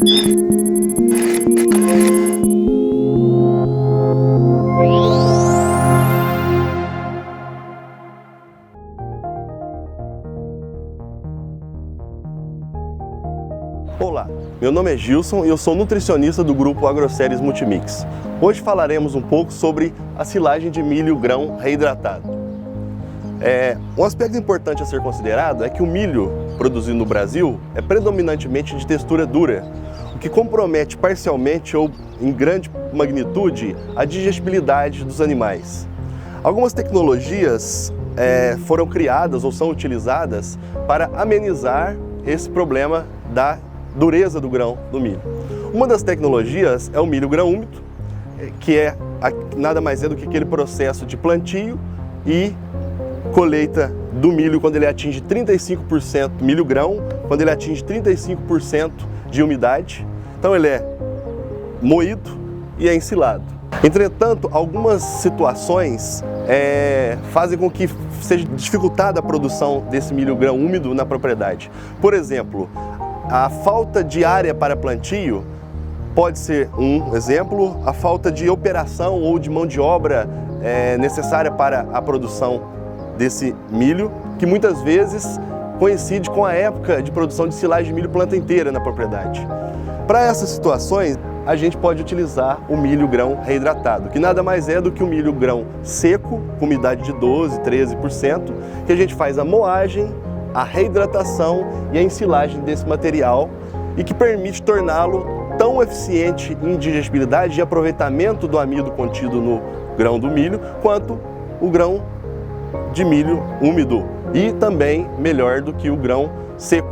Olá, meu nome é Gilson e eu sou nutricionista do grupo Agroceres Multimix. Hoje falaremos um pouco sobre a silagem de milho grão reidratado. Um aspecto importante a ser considerado é que o milho produzido no Brasil é predominantemente de textura dura, o que compromete parcialmente ou em grande magnitude a digestibilidade dos animais. Algumas tecnologias foram criadas ou são utilizadas para amenizar esse problema da dureza do grão do milho. Uma das tecnologias é o milho grão úmido, que nada mais é do que aquele processo de plantio e colheita do milho quando ele atinge 35%, milho grão, quando ele atinge 35% de umidade. Então ele é moído e é ensilado. Entretanto, algumas situações fazem com que seja dificultada a produção desse milho grão úmido na propriedade. Por exemplo, a falta de área para plantio pode ser um exemplo, a falta de operação ou de mão de obra necessária para a produção desse milho, que muitas vezes coincide com a época de produção de silagem de milho planta inteira na propriedade. Para essas situações, a gente pode utilizar o milho grão reidratado, que nada mais é do que o milho grão seco, com umidade de 12%, 13%, que a gente faz a moagem, a reidratação e a ensilagem desse material e que permite torná-lo tão eficiente em digestibilidade e aproveitamento do amido contido no grão do milho quanto o grão de milho úmido e também melhor do que o grão seco.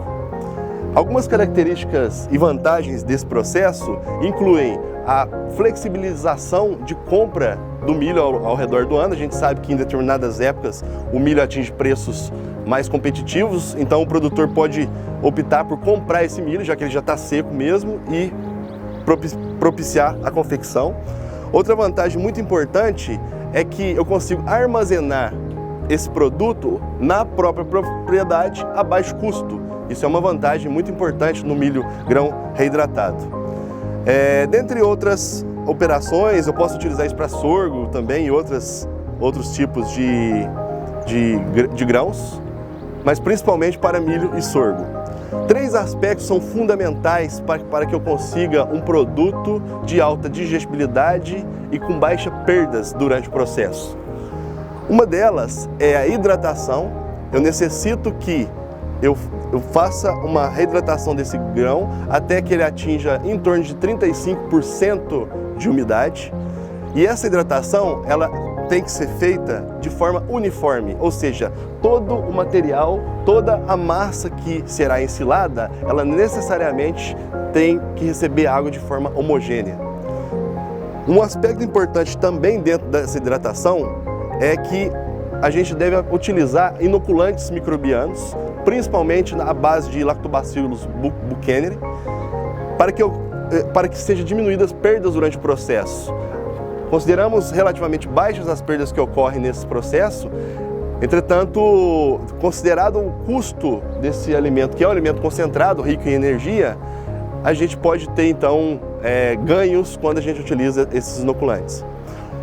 Algumas características e vantagens desse processo incluem a flexibilização de compra do milho ao redor do ano. A gente sabe que em determinadas épocas o milho atinge preços mais competitivos, então o produtor pode optar por comprar esse milho, já que ele já está seco mesmo, e propiciar a confecção. Outra vantagem muito importante é que eu consigo armazenar esse produto na própria propriedade a baixo custo. Isso é uma vantagem muito importante no milho grão reidratado. Dentre outras operações, eu posso utilizar isso para sorgo também e outros tipos de grãos, mas principalmente para milho e sorgo. Três aspectos são fundamentais para que eu consiga um produto de alta digestibilidade e com baixas perdas durante o processo. Uma delas é a hidratação. Eu necessito que eu faça uma reidratação desse grão até que ele atinja em torno de 35% de umidade. E essa hidratação, ela tem que ser feita de forma uniforme, ou seja, todo o material, toda a massa que será ensilada, ela necessariamente tem que receber água de forma homogênea. Um aspecto importante também dentro dessa hidratação é que a gente deve utilizar inoculantes microbianos, principalmente na base de Lactobacillus buchaneri, para que sejam diminuídas as perdas durante o processo. Consideramos relativamente baixas as perdas que ocorrem nesse processo, entretanto, considerado o custo desse alimento, que é um alimento concentrado, rico em energia, a gente pode ter então ganhos quando a gente utiliza esses inoculantes.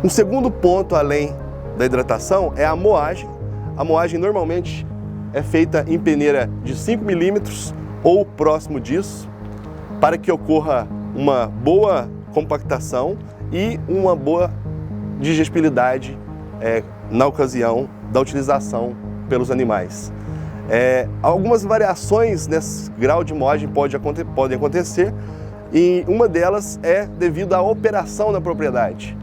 Um segundo ponto, além da hidratação, é a moagem. A moagem normalmente é feita em peneira de 5 milímetros ou próximo disso, para que ocorra uma boa compactação e uma boa digestibilidade na ocasião da utilização pelos animais. Algumas variações nesse grau de moagem podem acontecer, e uma delas é devido à operação na propriedade.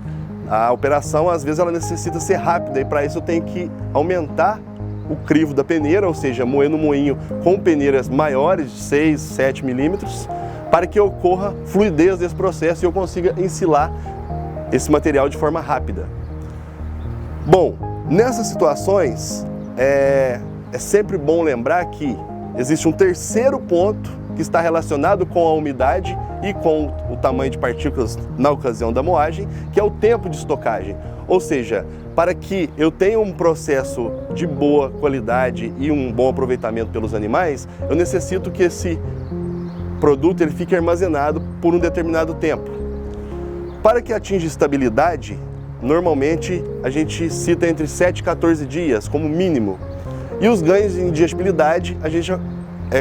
A operação, às vezes, ela necessita ser rápida, e para isso eu tenho que aumentar o crivo da peneira, ou seja, moer no moinho com peneiras maiores, de 6, 7 milímetros, para que ocorra fluidez desse processo e eu consiga ensilar esse material de forma rápida. Bom, nessas situações, é sempre bom lembrar que existe um terceiro ponto que está relacionado com a umidade e com o tamanho de partículas na ocasião da moagem, que é o tempo de estocagem. Ou seja, para que eu tenha um processo de boa qualidade e um bom aproveitamento pelos animais, eu necessito que esse produto ele fique armazenado por um determinado tempo. Para que atinja estabilidade, normalmente a gente cita entre 7 e 14 dias como mínimo. E os ganhos em digestibilidade a gente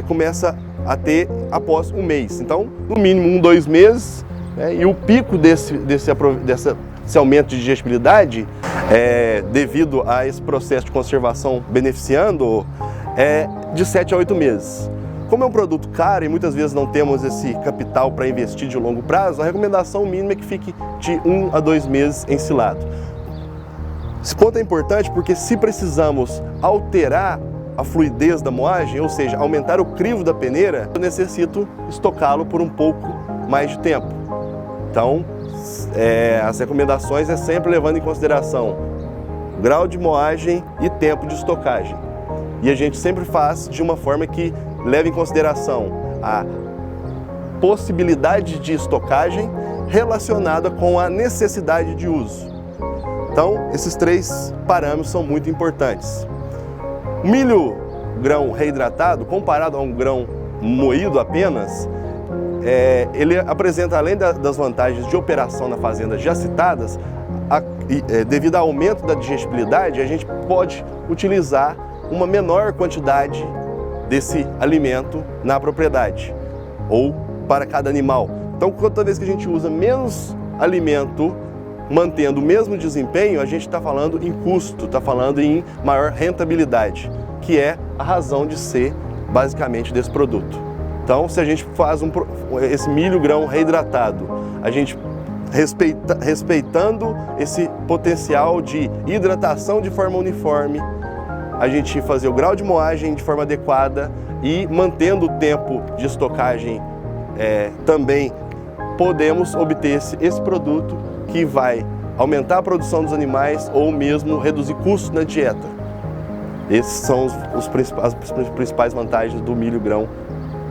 começa a ter após um mês. Então, no mínimo 1, 2 meses, né? E o pico desse aumento de digestibilidade, devido a esse processo de conservação beneficiando, é de 7 a 8 meses. Como é um produto caro e muitas vezes não temos esse capital para investir de longo prazo, a recomendação mínima é que fique de 1 a 2 meses ensilado. Esse ponto é importante porque se precisamos alterar a fluidez da moagem, ou seja, aumentar o crivo da peneira, eu necessito estocá-lo por um pouco mais de tempo. Então, as recomendações é sempre levando em consideração grau de moagem e tempo de estocagem. E a gente sempre faz de uma forma que leve em consideração a possibilidade de estocagem relacionada com a necessidade de uso. Então, esses 3 parâmetros são muito importantes. O milho grão reidratado, comparado a um grão moído apenas, ele apresenta, além das vantagens de operação na fazenda já citadas, devido ao aumento da digestibilidade, a gente pode utilizar uma menor quantidade desse alimento na propriedade ou para cada animal. Então, toda vez que a gente usa menos alimento, mantendo o mesmo desempenho, a gente está falando em custo, está falando em maior rentabilidade, que é a razão de ser, basicamente, desse produto. Então, se a gente faz esse milho grão reidratado, a gente respeitando esse potencial de hidratação de forma uniforme, a gente fazer o grau de moagem de forma adequada e mantendo o tempo de estocagem também, podemos obter esse produto que vai aumentar a produção dos animais ou mesmo reduzir custos na dieta. Esses são as principais vantagens do milho grão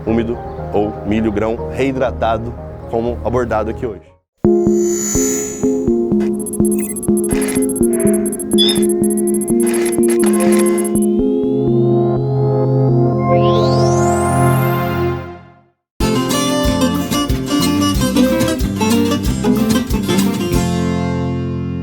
úmido ou milho grão reidratado, como abordado aqui hoje.